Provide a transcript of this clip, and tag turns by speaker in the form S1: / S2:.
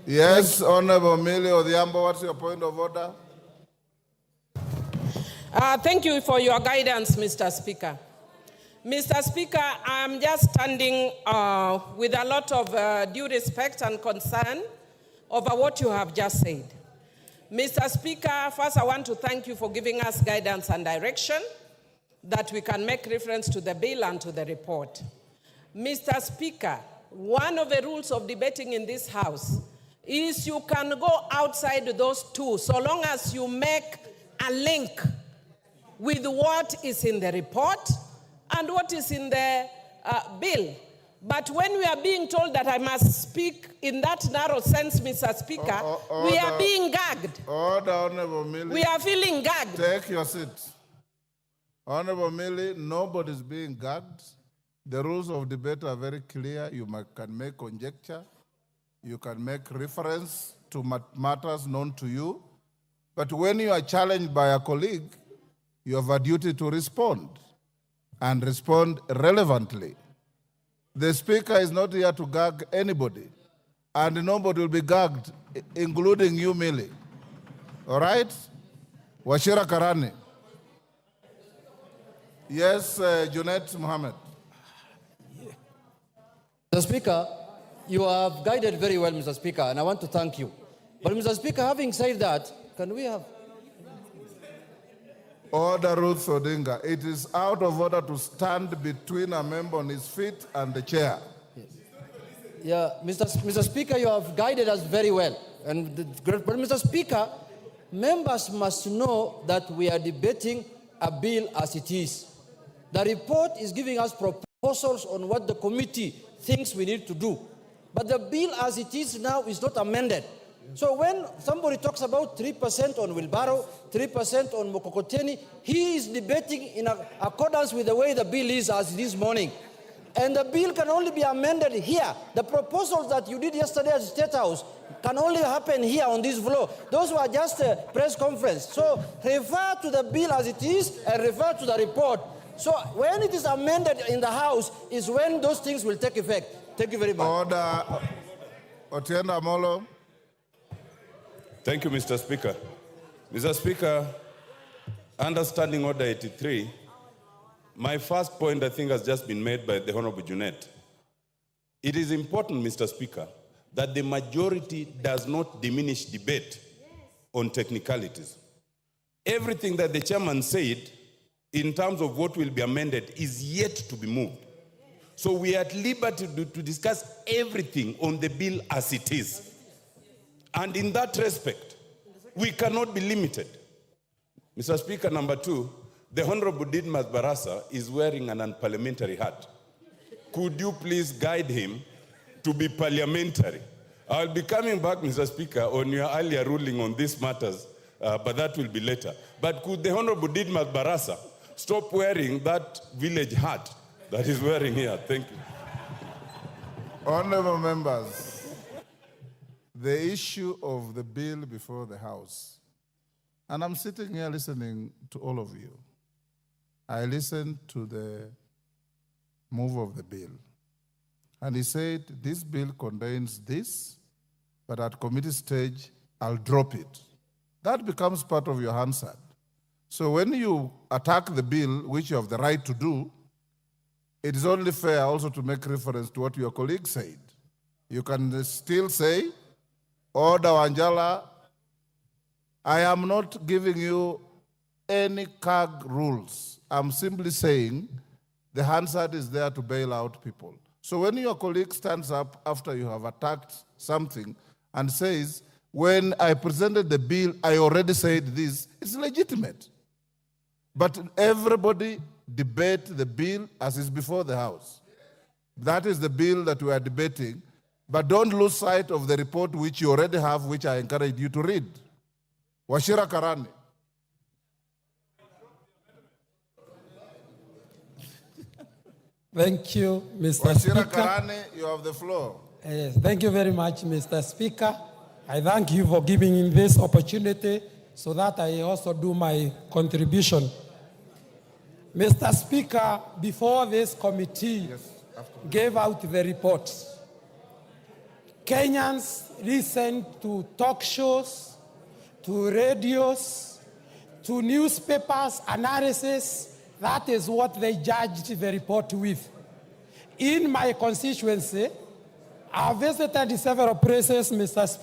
S1: Yes, Honorable Millie Odhiambo, what's your point of order?
S2: Thank you for your guidance, Mr. Speaker. Mr. Speaker, I'm just standing with a lot of due respect and concern over what you have just said. Mr. Speaker, first I want to thank you for giving us guidance and direction that we can make reference to the bill and to the report. Mr. Speaker, one of the rules of debating in this House is you can go outside those two so long as you make a link with what is in the report and what is in the bill. But when we are being told that I must speak in that narrow sense, Mr. Speaker, we are being gagged.
S1: Order, Honorable Millie.
S2: We are feeling gagged.
S1: Take your seat. Honorable Millie, nobody's being gagged. The rules of debate are very clear. You can make conjecture. You can make reference to matters known to you. But when you are challenged by a colleague, you have a duty to respond and respond relevantly. The Speaker is not here to gag anybody, and nobody will be gagged, including you, Millie. All right? Wachira Karani. Yes, Junet Mohammed.
S3: Mr. Speaker, you have guided very well, Mr. Speaker, and I want to thank you. But, Mr. Speaker, having said that, can we have...
S1: Order, Ruth Odinga. It is out of order to stand between a member on his feet and the chair.
S3: Yes. Yeah, Mr. Speaker, you have guided us very well. But, Mr. Speaker, members must know that we are debating a bill as it is. The report is giving us proposals on what the committee thinks we need to do. But the bill as it is now is not amended. So when somebody talks about 3% on wheelbarrow, 3% on mokokoteni, he is debating in accordance with the way the bill is as this morning. And the bill can only be amended here. The proposals that you did yesterday at the State House can only happen here on this floor. Those were just a press conference. So refer to the bill as it is and refer to the report. So when it is amended in the House is when those things will take effect. Thank you very much.
S1: Order. Otienda Molo.
S4: Thank you, Mr. Speaker. Mr. Speaker, understanding Order 83, my first point, I think, has just been made by the Honorable Junet. It is important, Mr. Speaker, that the majority does not diminish debate on technicalities. Everything that the chairman said in terms of what will be amended is yet to be moved. So we are at liberty to discuss everything on the bill as it is. And in that respect, we cannot be limited. Mr. Speaker, number two, the Honorable Didmas Barasa is wearing an unparliamentary hat. Could you please guide him to be parliamentary? I'll be coming back, Mr. Speaker, on your earlier ruling on these matters, but that will be later. But could the Honorable Didmas Barasa stop wearing that village hat that he's wearing here? Thank you.
S1: Honorable members, the issue of the bill before the House, and I'm sitting here listening to all of you. I listened to the move of the bill, and he said, this bill contains this, but at committee stage, I'll drop it. That becomes part of your Hansard. So when you attack the bill, which you have the right to do, it is only fair also to make reference to what your colleague said. You can still say, Order Wanjala, I am not giving you any CAG rules. I'm simply saying the Hansard is there to bail out people. So when your colleague stands up after you have attacked something and says, when I presented the bill, I already said this, it's legitimate. But everybody debate the bill as is before the House. That is the bill that we are debating. But don't lose sight of the report which you already have, which I encourage you to read. Wachira Karani.
S5: Thank you, Mr.
S1: Wachira
S5: Speaker.
S1: Karani, you have the floor.
S5: Yes, thank you very much, Mr. Speaker. I thank you for giving me this opportunity so that I also do my contribution. Mr. Speaker, before this committee gave out the report, Kenyans listen to talk shows, to radios, to newspapers, analysis. That is what they judged the report with. In my constituency, I visited several places, Mr. Speaker.